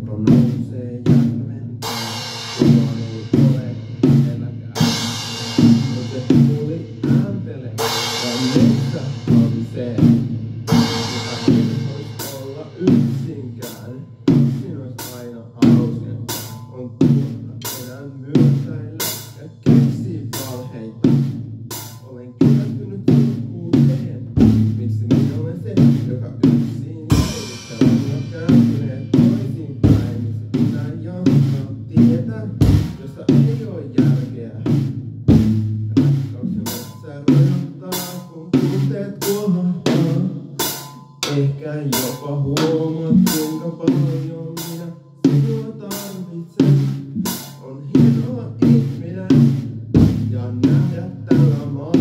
joka nousee järven taa. Kukaan ei ole eläkään. Kun se tuuli ääntelee, vaan metsä havisee. Joka ei vois olla yksinkään. Yksin ois aina hauskempaa. On turha enää myötäillä ja keksii valheita. Olen kyllästynyt silkkuuteen. Miksi minä olen se, joka yksin jäi? On jo kääntyneet toisinpäin. Miksi pitää jatkaa tietä, jossa ei oo järkeä? Rakkaus ja metsä rajottaa, kun tunteet kuohahtaa. Ehkä jopa huomaat, kuinka paljon minä sinua tarvitsen. On hienoa ihminen ja nähdä tällä maa.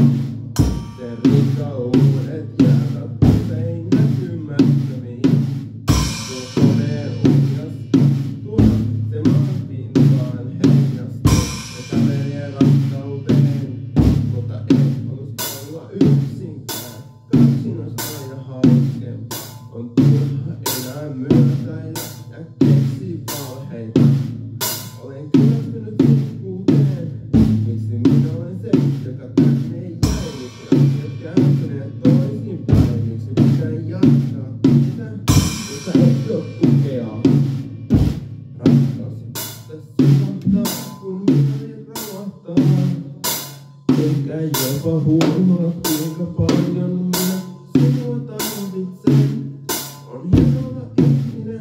Sen rikkaudet jäävät usein näkymättömiin. Tuo koneen uljastua, se maan pintaan heijastuu. Se kävelee rakkauteen, mutta ei halus olla yksinkään. Kaksin ois aina hauskempaa. On turha enää myötäillä ja keksii valheita. Olen kyllästynyt silkkuuteen. Miksi minä olen se, joka tänne jäi? Miksi asiat kääntyneet toisinpäin? Miksi pitää jatkaa tietä, jossa ei oo tukea? Rakkaus tässä suhtaa, kun mieli rauhoittaa. Ehkä jopa huomaat, kuinka paljon minä sinua tarvitsen. On hienoa ihminen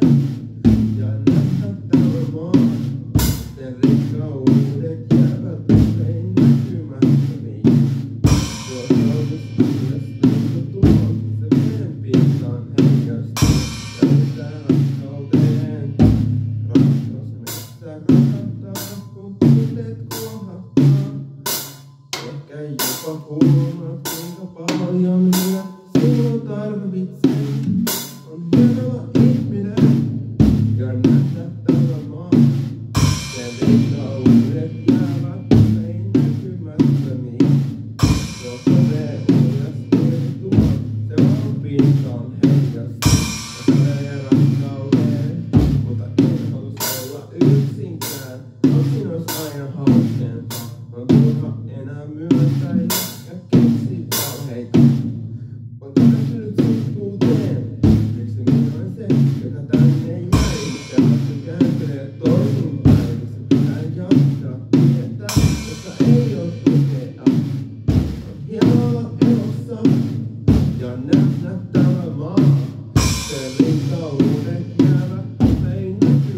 ja nähdä tällä maa. Sen rikkaudet jäävät usein näkymättömiin. Tuo kaunis uudestaan tuo, se veden pintaan heijastuu. Ja pitää rakkauteen. Rakkaus metsä rakattaa, kun tunteet kuohahtaa. Ehkä jopa huomaat, kuinka paljon minä sinua tarvitsen. On hienoa ihminen ja nähdä tällä maa. Sen rikkaudet jäävät usein näkymättömiin. Tuo koneen uljastuu tuo, se maan pintaan heijastuu. Ja kävelee rakkauteen, mutta en halus olla yksinkään. Yksin ois aina hauskempaa. On turha enää myötäillä ja keksii valheita. On kyllästynyt silkkuuteen. Miksi minä olen se, joka tänne jäi? Miksi asiat kääntyneet toisinpäin? Miksi pitää jatkaa tietä, jossa ei oo tukea? On hienoa olla elossa ja nähdä tämä maa. Sen rikkaudet jäävät usein näkymättömiin.